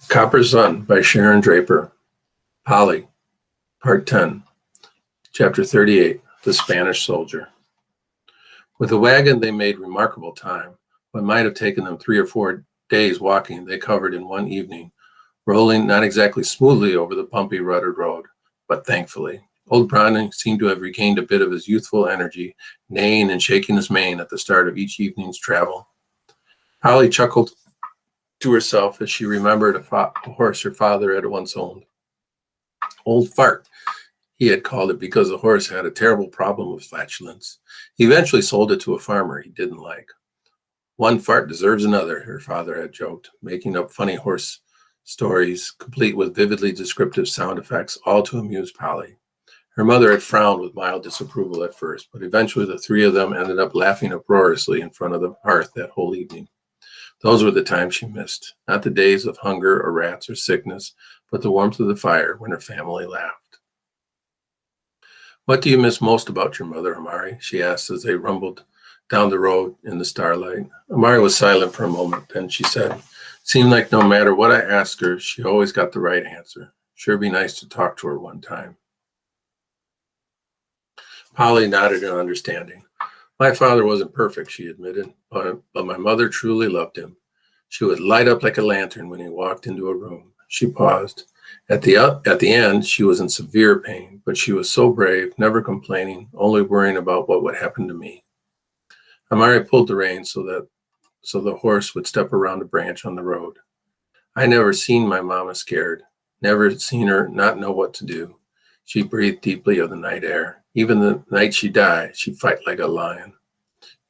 Copper Sun by Sharon Draper. Polly, Part 10, Chapter 38, The Spanish Soldier. With a wagon, they made remarkable time. What might have taken them 3 or 4 days walking, they covered in one evening, rolling not exactly smoothly over the bumpy, rutted road, but thankfully. Old Browning seemed to have regained a bit of his youthful energy, neighing and shaking his mane at the start of each evening's travel. Polly chuckled to herself as she remembered a horse her father had once owned. Old Fart, he had called it because the horse had a terrible problem with flatulence. He eventually sold it to a farmer he didn't like. One fart deserves another, her father had joked, making up funny horse stories, complete with vividly descriptive sound effects, all to amuse Polly. Her mother had frowned with mild disapproval at first, but eventually the three of them ended up laughing uproariously in front of the hearth that whole evening. Those were the times she missed, not the days of hunger or rats or sickness, but the warmth of the fire when her family laughed. "What do you miss most about your mother, Amari?" she asked as they rumbled down the road in the starlight. Amari was silent for a moment. Then she said, "It seemed like no matter what I asked her, she always got the right answer. Sure be nice to talk to her one time." Polly nodded in understanding. "My father wasn't perfect," she admitted, but my mother truly loved him. She would light up like a lantern when he walked into a room. She paused. At the end, she was in severe pain, but she was so brave, never complaining, only worrying about what would happen to me. Amari pulled the reins so the horse would step around a branch on the road. "I never seen my mama scared, never seen her not know what to do." She breathed deeply of the night air. "Even the night she died, she'd fight like a lion."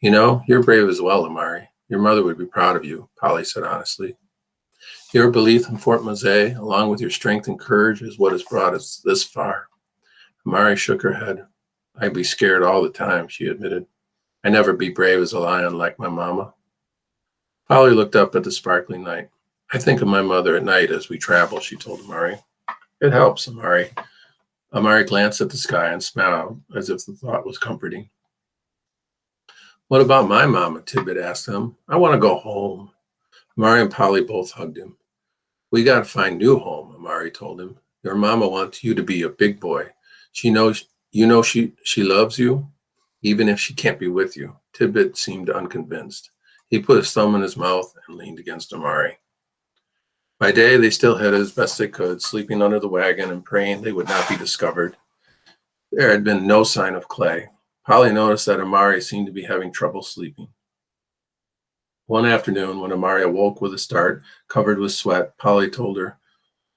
"You know, you're brave as well, Amari. Your mother would be proud of you," Polly said honestly. "Your belief in Fort Mose, along with your strength and courage, is what has brought us this far." Amari shook her head. "I'd be scared all the time," she admitted. "I never be brave as a lion like my mama." Polly looked up at the sparkling night. "I think of my mother at night as we travel," she told Amari. "It helps, Amari." Amari glanced at the sky and smiled as if the thought was comforting. "What about my mama?" Tidbit asked them. "I want to go home." Amari and Polly both hugged him. "We got to find new home," Amari told him. "Your mama wants you to be a big boy. She knows she loves you, even if she can't be with you." Tidbit seemed unconvinced. He put his thumb in his mouth and leaned against Amari. By day, they still hid as best they could, sleeping under the wagon and praying they would not be discovered. There had been no sign of Clay. Polly noticed that Amari seemed to be having trouble sleeping. One afternoon, when Amari awoke with a start, covered with sweat, Polly told her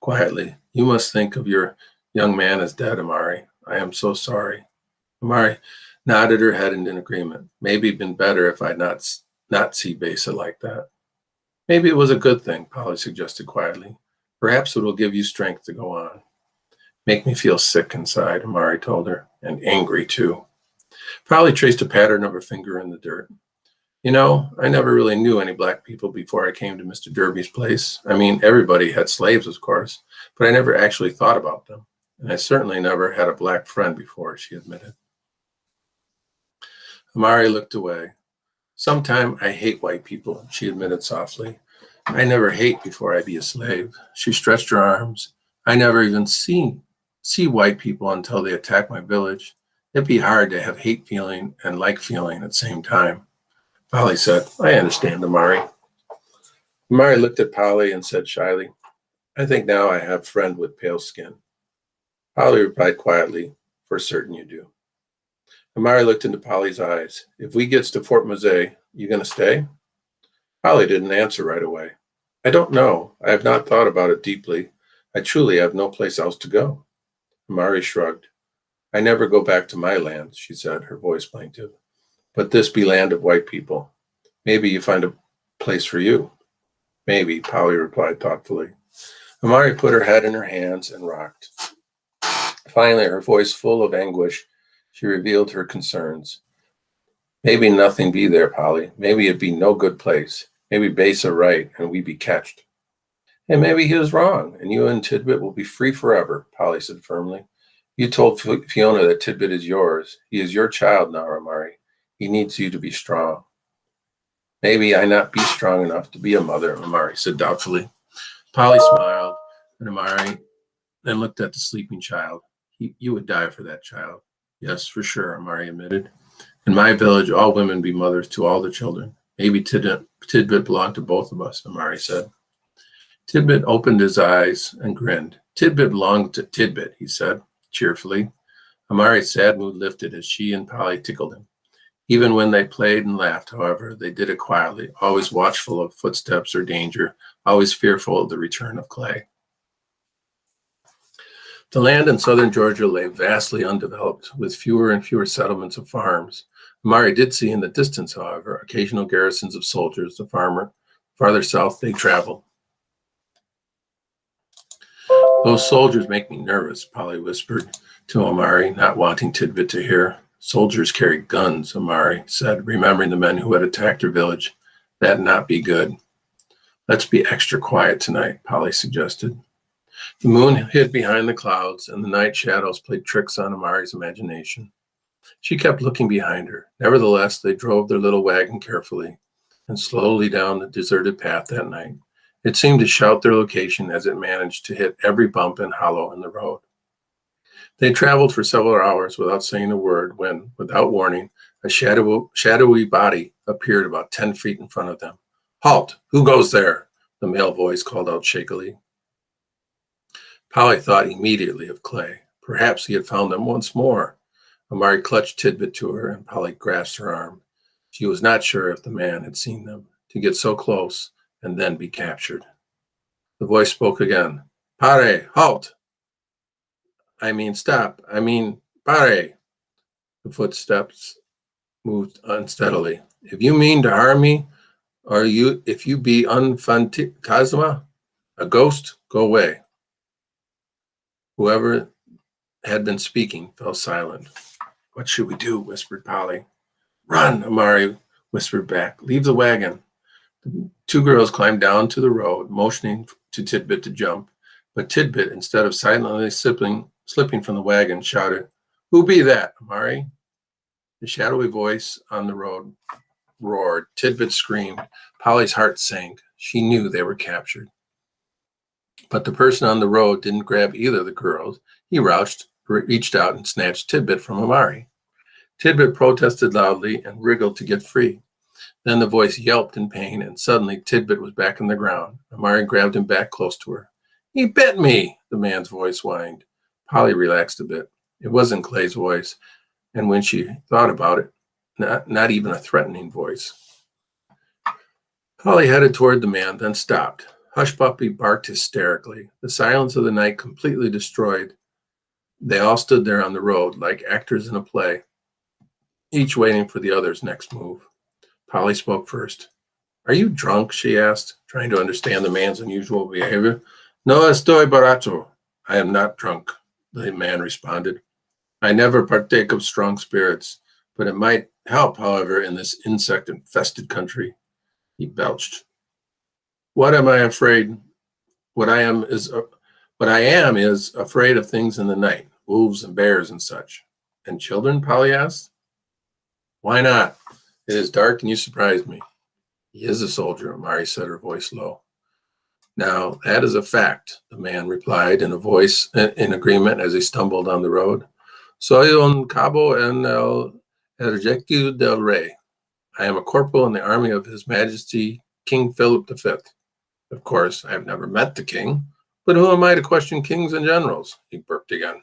quietly, "You must think of your young man as dead, Amari. I am so sorry." Amari nodded her head in agreement. "Maybe it'd been better if I'd not see Besa like that." "Maybe it was a good thing," Polly suggested quietly. "Perhaps it will give you strength to go on." "Make me feel sick inside," Amari told her, "and angry too." Polly traced a pattern of her finger in the dirt. "You know, I never really knew any black people before I came to Mr. Derby's place. I mean, everybody had slaves, of course, but I never actually thought about them. And I certainly never had a black friend before," she admitted. Amari looked away. "Sometime I hate white people," she admitted softly. "I never hate before I be a slave." She stretched her arms. "I never even see white people until they attack my village. It'd be hard to have hate feeling and like feeling at the same time." Polly said, "I understand, Amari." Amari looked at Polly and said shyly, "I think now I have a friend with pale skin." Polly replied quietly, "For certain you do." Amari looked into Polly's eyes. "If we gets to Fort Mose, you gonna stay?" Polly didn't answer right away. "I don't know. I have not thought about it deeply. I truly have no place else to go." Amari shrugged. "I never go back to my land," she said, her voice plaintive. "But this be land of white people. Maybe you find a place for you." "Maybe," Polly replied thoughtfully. Amari put her head in her hands and rocked. Finally, her voice full of anguish, she revealed her concerns. "Maybe nothing be there, Polly. Maybe it be no good place. Maybe Besa right, and we be catched." "And maybe he was wrong, and you and Tidbit will be free forever," Polly said firmly. "You told Fiona that Tidbit is yours. He is your child now, Amari. He needs you to be strong." "Maybe I not be strong enough to be a mother," Amari said doubtfully. Polly smiled, and Amari then looked at the sleeping child. You would die for that child. Yes, for sure, Amari admitted. In my village, all women be mothers to all the children. Maybe Tidbit belonged to both of us, Amari said. Tidbit opened his eyes and grinned. Tidbit belonged to Tidbit, he said cheerfully. Amari's sad mood lifted as she and Polly tickled him. Even when they played and laughed, however, they did it quietly, always watchful of footsteps or danger, always fearful of the return of Clay. The land in southern Georgia lay vastly undeveloped, with fewer and fewer settlements of farms. Amari did see in the distance, however, occasional garrisons of soldiers. The farther south they traveled. Those soldiers make me nervous, Polly whispered to Amari, not wanting Tidbit to hear. Soldiers carry guns, Amari said, remembering the men who had attacked her village. That'd not be good. Let's be extra quiet tonight, Polly suggested. The moon hid behind the clouds, and the night shadows played tricks on Amari's imagination. She kept looking behind her. Nevertheless, they drove their little wagon carefully and slowly down the deserted path that night. It seemed to shout their location as it managed to hit every bump and hollow in the road. They traveled for several hours without saying a word when, without warning, a shadowy body appeared about 10 feet in front of them. Halt! Who goes there? The male voice called out shakily. Polly thought immediately of Clay. Perhaps he had found them once more. Amari clutched Tidbit to her, and Polly grasped her arm. She was not sure if the man had seen them, to get so close and then be captured. The voice spoke again. Pare, halt! I mean, stop. I mean, pare. The footsteps moved unsteadily. If you mean to harm me, or if you be unphantasma, a ghost, go away. Whoever had been speaking fell silent. What should we do? Whispered Polly. Run, Amari whispered back. Leave the wagon. The two girls climbed down to the road, motioning to Tidbit to jump. But Tidbit, instead of silently slipping from the wagon, shouted, Who be that, Amari? The shadowy voice on the road roared. Tidbit screamed. Polly's heart sank. She knew they were captured. But the person on the road didn't grab either of the girls. He reached out and snatched Tidbit from Amari. Tidbit protested loudly and wriggled to get free. Then the voice yelped in pain, and suddenly Tidbit was back on the ground. Amari grabbed him back close to her. He bit me, the man's voice whined. Polly relaxed a bit. It wasn't Clay's voice, and when she thought about it, not even a threatening voice. Polly headed toward the man, then stopped. Hush Puppy barked hysterically. The silence of the night completely destroyed. They all stood there on the road like actors in a play, each waiting for the other's next move. Polly spoke first. Are you drunk? She asked, trying to understand the man's unusual behavior. No estoy borracho. I am not drunk, the man responded. I never partake of strong spirits, but it might help, however, in this insect-infested country. He belched. What am I afraid? What I am is afraid of things in the night, wolves and bears and such. And children? Polly asked. Why not? It is dark and you surprised me. He is a soldier, Amari said, her voice low. Now, that is a fact, the man replied in a voice in agreement as he stumbled on the road. Soy un cabo en el ejército del rey. I am a corporal in the army of His Majesty King Philip V. Of course, I have never met the king, but who am I to question kings and generals? He burped again.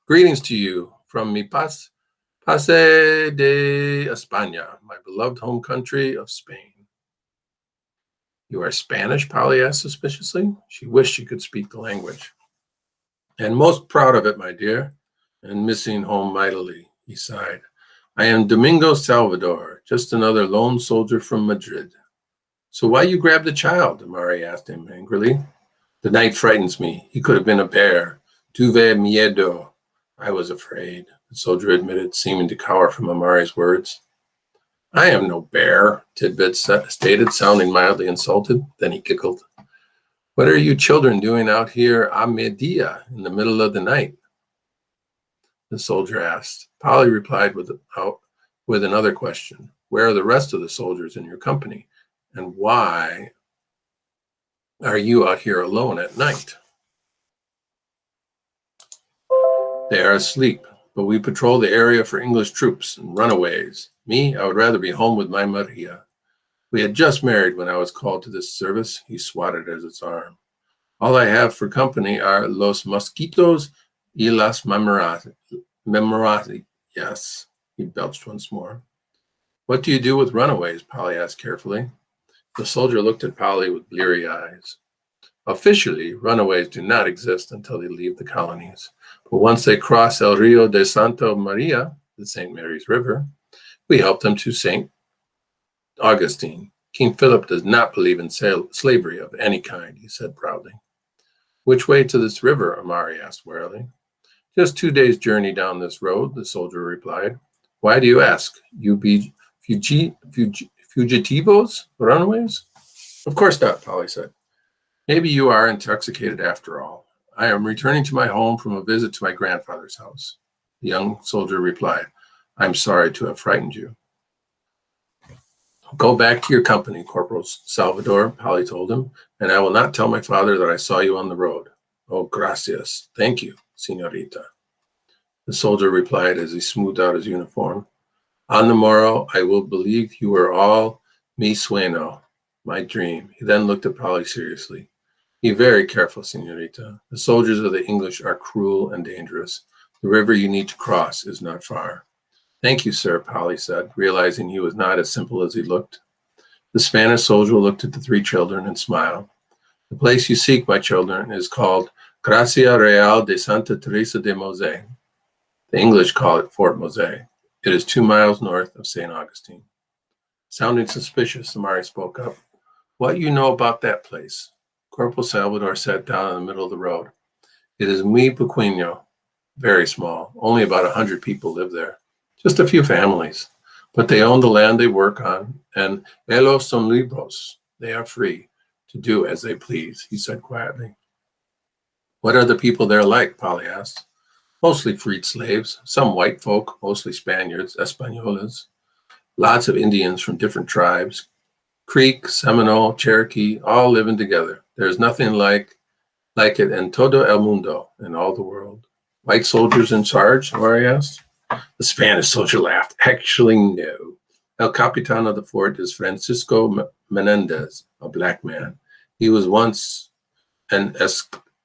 Greetings to you from mi pase de España, my beloved home country of Spain. You are Spanish? Polly asked suspiciously. She wished she could speak the language. And most proud of it, my dear, and missing home mightily, he sighed. I am Domingo Salvador, just another lone soldier from Madrid. So why you grabbed the child? Amari asked him angrily. The night frightens me. He could have been a bear. Tuve miedo. I was afraid, the soldier admitted, seeming to cower from Amari's words. I am no bear, Tidbit stated, sounding mildly insulted. Then he giggled. What are you children doing out here a mediodía in the middle of the night? The soldier asked. Polly replied with another question. Where are the rest of the soldiers in your company? And why are you out here alone at night? They are asleep, but we patrol the area for English troops and runaways. Me, I would rather be home with my Maria. We had just married when I was called to this service. He swatted at his arm. All I have for company are los mosquitos y las memorati. Yes, he belched once more. What do you do with runaways? Polly asked carefully. The soldier looked at Polly with bleary eyes. Officially, runaways do not exist until they leave the colonies. But once they cross El Rio de Santa Maria, the St. Mary's River, we help them to St. Augustine. King Philip does not believe in slavery of any kind, he said proudly. Which way to this river? Amari asked warily. Just 2 days' journey down this road, the soldier replied. Why do you ask? You be fugitivos? Runaways? Of course not, Polly said. Maybe you are intoxicated after all. I am returning to my home from a visit to my grandfather's house. The young soldier replied, I'm sorry to have frightened you. Go back to your company, Corporal Salvador, Polly told him, and I will not tell my father that I saw you on the road. Oh, gracias. Thank you, señorita. The soldier replied as he smoothed out his uniform. On the morrow, I will believe you are all mi sueño, my dream. He then looked at Polly seriously. Be very careful, señorita. The soldiers of the English are cruel and dangerous. The river you need to cross is not far. Thank you, sir, Polly said, realizing he was not as simple as he looked. The Spanish soldier looked at the 3 children and smiled. The place you seek, my children, is called Gracia Real de Santa Teresa de Mose. The English call it Fort Mose. It is 2 miles north of St. Augustine. Sounding suspicious, Amari spoke up. What do you know about that place? Corporal Salvador sat down in the middle of the road. It is muy pequeño, very small. Only about 100 people live there. Just a few families. But they own the land they work on, and ellos son libres. They are free to do as they please, he said quietly. What are the people there like? Polly asked. Mostly freed slaves, some white folk, mostly Spaniards, Españoles. Lots of Indians from different tribes. Creek, Seminole, Cherokee, all living together. There's nothing like it in todo el mundo, in all the world. White soldiers in charge? Amari asked. The Spanish soldier laughed. Actually, no. El Capitan of the fort is Francisco Menendez, a black man. He was once an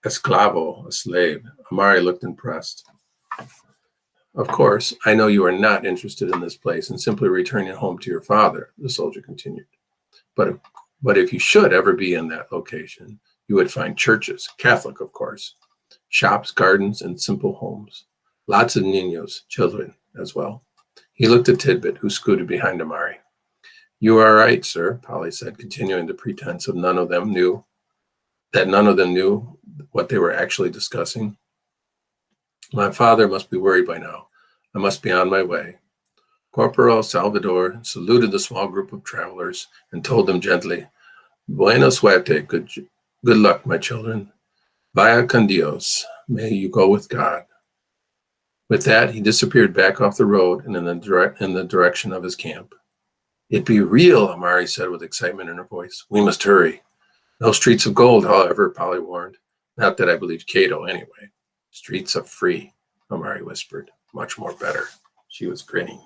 esclavo, a slave. Amari looked impressed. Of course, I know you are not interested in this place and simply returning home to your father, the soldier continued. But if you should ever be in that location, you would find churches, Catholic, of course, shops, gardens, and simple homes. Lots of niños, children, as well. He looked at Tidbit, who scooted behind Amari. You are right, sir, Polly said, continuing the pretense of none of them knew what they were actually discussing. My father must be worried by now. I must be on my way. Corporal Salvador saluted the small group of travelers and told them gently, Buena suerte, good luck, my children. Vaya con Dios. May you go with God. With that, he disappeared back off the road and in the direction of his camp. It be real, Amari said with excitement in her voice. We must hurry. No streets of gold, however, Polly warned. Not that I believed Cato anyway. Streets of free, Amari whispered. Much more better. She was grinning.